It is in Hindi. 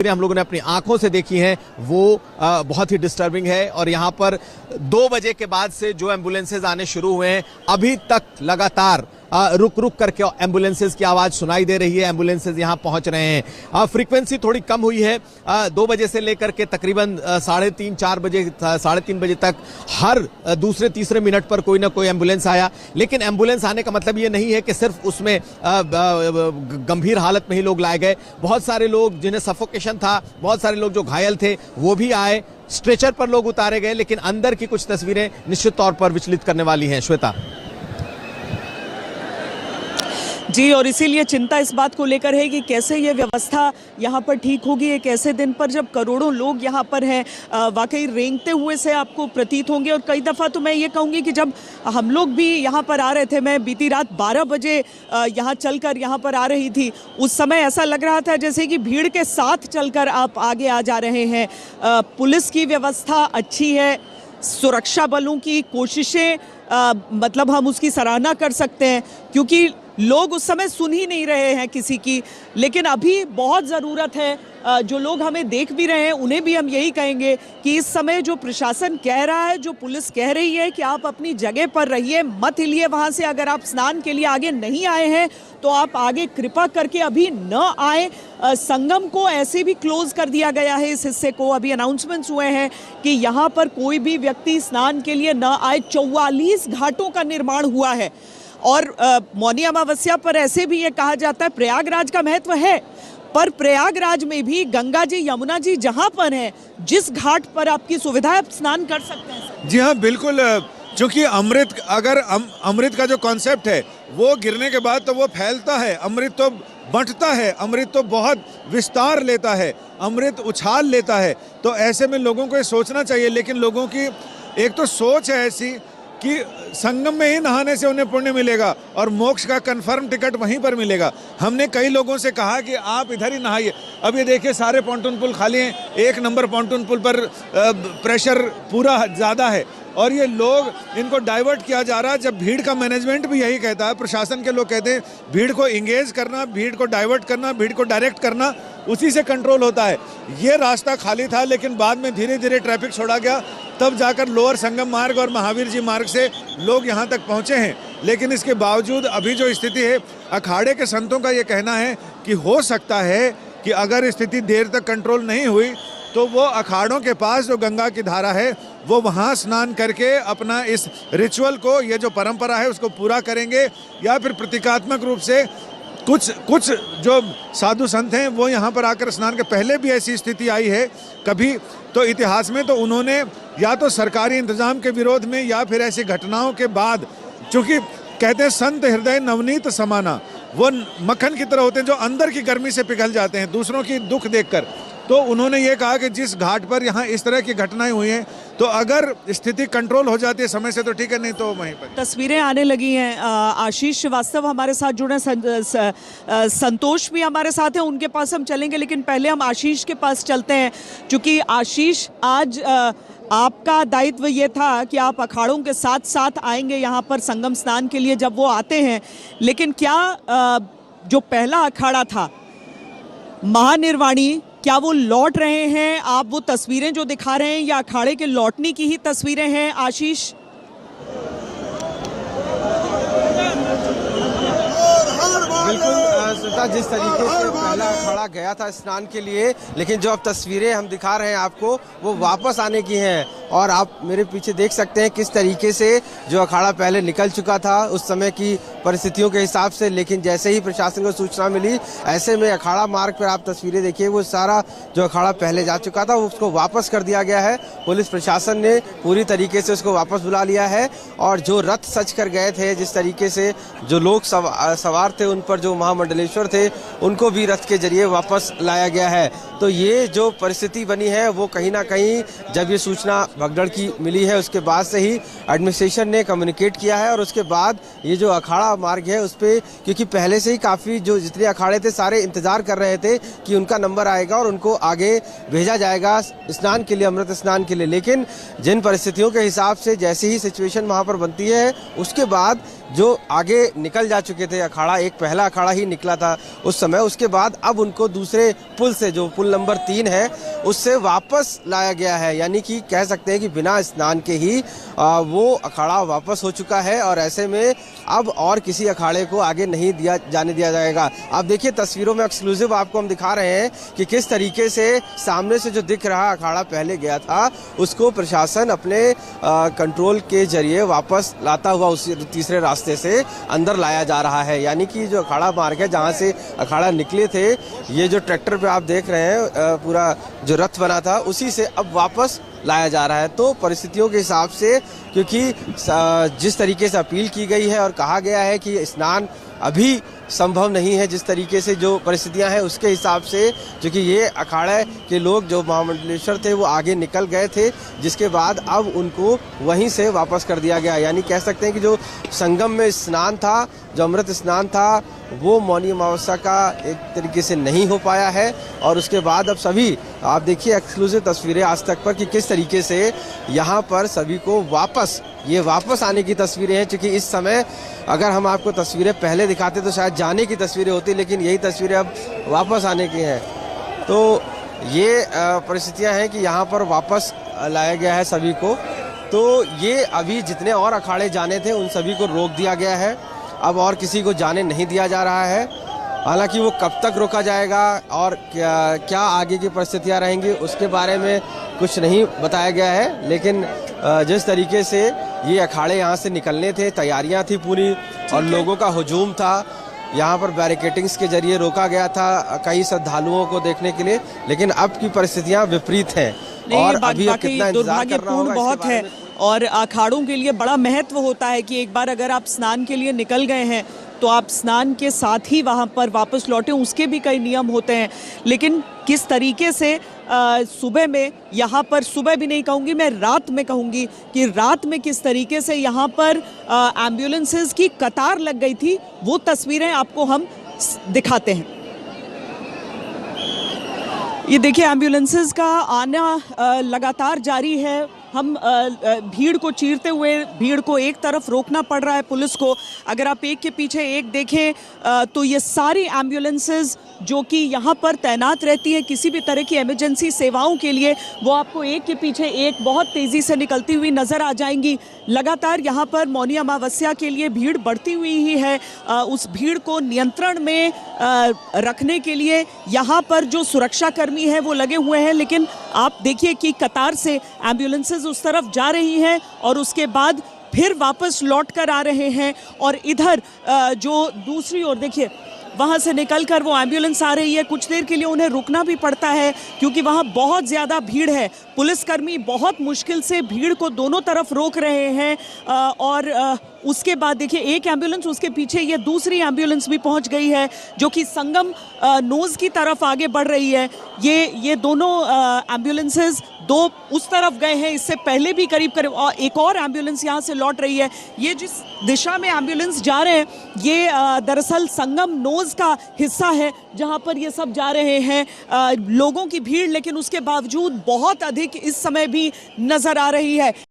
हम लोगों ने अपनी आंखों से देखी हैं वो बहुत ही डिस्टर्बिंग है। और यहां पर 2 बजे के बाद से जो एम्बुलेंसेज आने शुरू हुए हैं, अभी तक लगातार रुक रुक करके एम्बुलेंसेज की आवाज सुनाई दे रही है। एम्बुलेंसेज यहां पहुंच रहे हैं। फ्रीक्वेंसी थोड़ी कम हुई है। 2 बजे से लेकर के तकरीबन 3:30 बजे तक हर दूसरे तीसरे मिनट पर कोई ना कोई एम्बुलेंस आया। लेकिन एम्बुलेंस आने का मतलब ये नहीं है कि सिर्फ उसमें गंभीर हालत में ही लोग लाए गए। बहुत सारे लोग जिन्हें सफोकेशन था, बहुत सारे लोग जो घायल थे वो भी आए, स्ट्रेचर पर लोग उतारे गए। लेकिन अंदर की कुछ तस्वीरें निश्चित तौर पर विचलित करने वाली हैं। श्वेता जी, और इसीलिए चिंता इस बात को लेकर है कि कैसे ये व्यवस्था यहाँ पर ठीक होगी एक ऐसे दिन पर जब करोड़ों लोग यहाँ पर हैं। वाकई रेंगते हुए से आपको प्रतीत होंगे। और कई दफ़ा तो मैं ये कहूँगी कि जब हम लोग भी यहाँ पर आ रहे थे, मैं बीती रात 12 बजे यहाँ चलकर यहाँ पर आ रही थी, उस समय ऐसा लग रहा था जैसे कि भीड़ के साथ चलकर आप आगे आ जा रहे हैं। पुलिस की व्यवस्था अच्छी है, सुरक्षा बलों की कोशिशें मतलब हम उसकी सराहना कर सकते हैं, क्योंकि लोग उस समय सुन ही नहीं रहे हैं किसी की। लेकिन अभी बहुत ज़रूरत है, जो लोग हमें देख भी रहे हैं उन्हें भी हम यही कहेंगे कि इस समय जो प्रशासन कह रहा है, जो पुलिस कह रही है कि आप अपनी जगह पर रहिए, मत हिलिए वहाँ से। अगर आप स्नान के लिए आगे नहीं आए हैं तो आप आगे कृपा करके अभी न आए। संगम को ऐसे भी क्लोज कर दिया गया है, इस हिस्से को। अभी अनाउंसमेंट्स हुए हैं कि यहाँ पर कोई भी व्यक्ति स्नान के लिए न आए। 44 घाटों का निर्माण हुआ है। और मौनी अमावस्या पर ऐसे भी ये कहा जाता है, प्रयागराज का महत्व है, पर प्रयागराज में भी गंगा जी, यमुना जी जहां पर हैं, जिस घाट पर आपकी सुविधा है, आप स्नान कर सकते हैं। जी हाँ, बिल्कुल। क्योंकि अमृत का जो कॉन्सेप्ट है वो गिरने के बाद तो वो फैलता है, अमृत तो बंटता है, अमृत तो बहुत विस्तार लेता है, अमृत उछाल लेता है। तो ऐसे में लोगों को ये सोचना चाहिए। लेकिन लोगों की एक तो सोच है ऐसी कि संगम में ही नहाने से उन्हें पुण्य मिलेगा और मोक्ष का कंफर्म टिकट वहीं पर मिलेगा। हमने कई लोगों से कहा कि आप इधर ही नहाइए। अब ये देखिए, सारे पॉन्टून पुल खाली हैं। 1 नंबर पॉन्टून पुल पर प्रेशर पूरा ज़्यादा है और ये लोग, इनको डाइवर्ट किया जा रहा है। जब भीड़ का मैनेजमेंट भी यही कहता है, प्रशासन के लोग कहते हैं भीड़ को इंगेज करना, भीड़ को डाइवर्ट करना, भीड़ को डायरेक्ट करना, उसी से कंट्रोल होता है। ये रास्ता खाली था, लेकिन बाद में धीरे धीरे ट्रैफिक छोड़ा गया, तब जाकर लोअर संगम मार्ग और महावीर जी मार्ग से लोग यहाँ तक पहुँचे हैं। लेकिन इसके बावजूद अभी जो स्थिति है, अखाड़े के संतों का ये कहना है कि हो सकता है कि अगर स्थिति देर तक कंट्रोल नहीं हुई तो वो अखाड़ों के पास जो गंगा की धारा है वो वहाँ स्नान करके अपना इस रिचुअल को, ये जो परंपरा है, उसको पूरा करेंगे। या फिर प्रतीकात्मक रूप से कुछ जो साधु संत हैं वो यहाँ पर आकर स्नान के, पहले भी ऐसी स्थिति आई है कभी तो इतिहास में, तो उन्होंने या तो सरकारी इंतजाम के विरोध में या फिर ऐसी घटनाओं के बाद, चूँकि कहते हैं संत हृदय नवनीत समाना, वो मक्खन की तरह होते हैं जो अंदर की गर्मी से पिघल जाते हैं दूसरों की दुख देखकर। तो उन्होंने ये कहा कि जिस घाट पर यहाँ इस तरह की घटनाएं हुई हैं, तो अगर स्थिति कंट्रोल हो जाती है समय से तो ठीक है, नहीं तो वहीं पर। तस्वीरें आने लगी हैं। आशीष श्रीवास्तव हमारे साथ जुड़े, संतोष भी हमारे साथ हैं, उनके पास हम चलेंगे। लेकिन पहले हम आशीष के पास चलते हैं, क्योंकि आशीष, आज आपका दायित्व ये था कि आप अखाड़ों के साथ साथ आएंगे यहाँ पर संगम स्नान के लिए जब वो आते हैं। लेकिन क्या जो पहला अखाड़ा था महानिर्वाणी, क्या वो लौट रहे हैं? आप वो तस्वीरें जो दिखा रहे हैं या अखाड़े के लौटने की ही तस्वीरें हैं आशीष? बिल्कुल श्वेता, जिस तरीके से पहला अखाड़ा गया था स्नान के लिए, लेकिन जो अब तस्वीरें हम दिखा रहे हैं आपको वो वापस आने की हैं। और आप मेरे पीछे देख सकते हैं किस तरीके से जो अखाड़ा पहले निकल चुका था उस समय की परिस्थितियों के हिसाब से। लेकिन जैसे ही प्रशासन को सूचना मिली, ऐसे में अखाड़ा मार्ग पर आप तस्वीरें देखिए, वो सारा जो अखाड़ा पहले जा चुका था उसको वापस कर दिया गया है। पुलिस प्रशासन ने पूरी तरीके से उसको वापस बुला लिया है। और जो रथ सज कर गए थे, जिस तरीके से जो लोग सवार थे उन पर, जो महामंडलेश्वर थे, उनको भी रथ के जरिए वापस लाया गया है। तो ये जो परिस्थिति बनी है वो कहीं ना कहीं, जब ये सूचना भगदड़ की मिली है उसके बाद से ही एडमिनिस्ट्रेशन ने कम्युनिकेट किया है। और उसके बाद ये जो अखाड़ा मार्ग है उस पर, क्योंकि पहले से ही काफ़ी जो जितने अखाड़े थे सारे इंतजार कर रहे थे कि उनका नंबर आएगा और उनको आगे भेजा जाएगा स्नान के लिए, अमृत स्नान के लिए। लेकिन जिन परिस्थितियों के हिसाब से जैसे ही सिचुएशन वहाँ पर बनती है, उसके बाद जो आगे निकल जा चुके थे। अखाड़ा एक पहला अखाड़ा ही निकला था उस समय, उसके बाद अब उनको दूसरे पुल से, जो पुल नंबर 3 है, उससे वापस लाया गया है। यानी कि कह सकते हैं कि बिना स्नान के ही वो अखाड़ा वापस हो चुका है और ऐसे में अब और किसी अखाड़े को आगे नहीं जाने दिया जाएगा। आप देखिए तस्वीरों में एक्सक्लूसिव आपको हम दिखा रहे हैं कि किस तरीके से सामने से जो दिख रहा अखाड़ा पहले गया था उसको प्रशासन अपने कंट्रोल के जरिए वापस लाता हुआ उसी तीसरे रास्ते से अंदर लाया जा रहा है। यानी कि जो अखाड़ा मार्ग है जहां से अखाड़ा निकले थे, ये जो ट्रैक्टर पे आप देख रहे हैं पूरा जो रथ बना था उसी से अब वापस लाया जा रहा है। तो परिस्थितियों के हिसाब से, क्योंकि जिस तरीके से अपील की गई है और कहा गया है कि स्नान अभी संभव नहीं है, जिस तरीके से जो परिस्थितियां हैं उसके हिसाब से, क्योंकि ये अखाड़े के लोग जो महामंडलेश्वर थे वो आगे निकल गए थे, जिसके बाद अब उनको वहीं से वापस कर दिया गया। यानी कह सकते हैं कि जो संगम में स्नान था, जो अमृत स्नान था, वो मौनी अमावस्या का एक तरीके से नहीं हो पाया है। और उसके बाद अब सभी, आप देखिए एक्सक्लूसिव तस्वीरें आज तक पर कि किस तरीके से यहाँ पर सभी को वापस आने की तस्वीरें हैं। क्योंकि इस समय अगर हम आपको तस्वीरें पहले दिखाते तो शायद जाने की तस्वीरें होती, लेकिन यही तस्वीरें अब वापस आने की हैं। तो ये परिस्थितियां हैं कि यहाँ पर वापस लाया गया है सभी को। तो ये अभी जितने और अखाड़े जाने थे उन सभी को रोक दिया गया है, अब और किसी को जाने नहीं दिया जा रहा है। हालांकि वो कब तक रोका जाएगा और क्या आगे की परिस्थितियां रहेंगी उसके बारे में कुछ नहीं बताया गया है। लेकिन जिस तरीके से ये अखाड़े यहाँ से निकलने थे, तैयारियां थी पूरी और लोगों का हुजूम था, यहाँ पर बैरिकेटिंग्स के जरिए रोका गया था कई श्रद्धालुओं को देखने के लिए। लेकिन अब की परिस्थितियां विपरीत हैं और अभी कितना इंतजार करना होगा बहुत है। और अखाड़ों के लिए बड़ा महत्व होता है कि एक बार अगर आप स्नान के लिए निकल गए हैं तो आप स्नान के साथ ही वहाँ पर वापस लौटें, उसके भी कई नियम होते हैं। लेकिन किस तरीके से सुबह में यहाँ पर, सुबह भी नहीं कहूँगी मैं, रात में कहूँगी कि रात में किस तरीके से यहाँ पर एम्बुलेंसेस की कतार लग गई थी, वो तस्वीरें आपको हम दिखाते हैं। ये देखिए एम्बुलेंसेस का आना लगातार जारी है। हम भीड़ को चीरते हुए, भीड़ को एक तरफ रोकना पड़ रहा है पुलिस को। अगर आप एक के पीछे एक देखें तो ये सारी एम्बुलेंसेस जो कि यहाँ पर तैनात रहती हैं किसी भी तरह की इमरजेंसी सेवाओं के लिए, वो आपको एक के पीछे एक बहुत तेज़ी से निकलती हुई नज़र आ जाएंगी। लगातार यहाँ पर मौनी अमावस्या के लिए भीड़ बढ़ती हुई ही है। उस भीड़ को नियंत्रण में रखने के लिए यहाँ पर जो सुरक्षाकर्मी हैं वो लगे हुए हैं। लेकिन आप देखिए कि कतार से एम्बुलेंसेस उस तरफ जा रही हैं और उसके बाद फिर वापस लौट कर आ रहे हैं। और इधर जो दूसरी ओर देखिए, वहाँ से निकलकर वो एम्बुलेंस आ रही है। कुछ देर के लिए उन्हें रुकना भी पड़ता है क्योंकि वहाँ बहुत ज़्यादा भीड़ है। पुलिसकर्मी बहुत मुश्किल से भीड़ को दोनों तरफ रोक रहे हैं। और उसके बाद देखिए एक एम्बुलेंस, उसके पीछे ये दूसरी एम्बुलेंस भी पहुंच गई है जो कि संगम नोज की तरफ आगे बढ़ रही है। ये दोनों एम्बुलेंसेस दो उस तरफ गए हैं, इससे पहले भी करीब एक और एम्बुलेंस यहाँ से लौट रही है। ये जिस दिशा में एम्बुलेंस जा रहे हैं ये दरअसल संगम नोज का हिस्सा है जहाँ पर ये सब जा रहे हैं। लोगों की भीड़ लेकिन उसके बावजूद बहुत अधिक इस समय भी नजर आ रही है।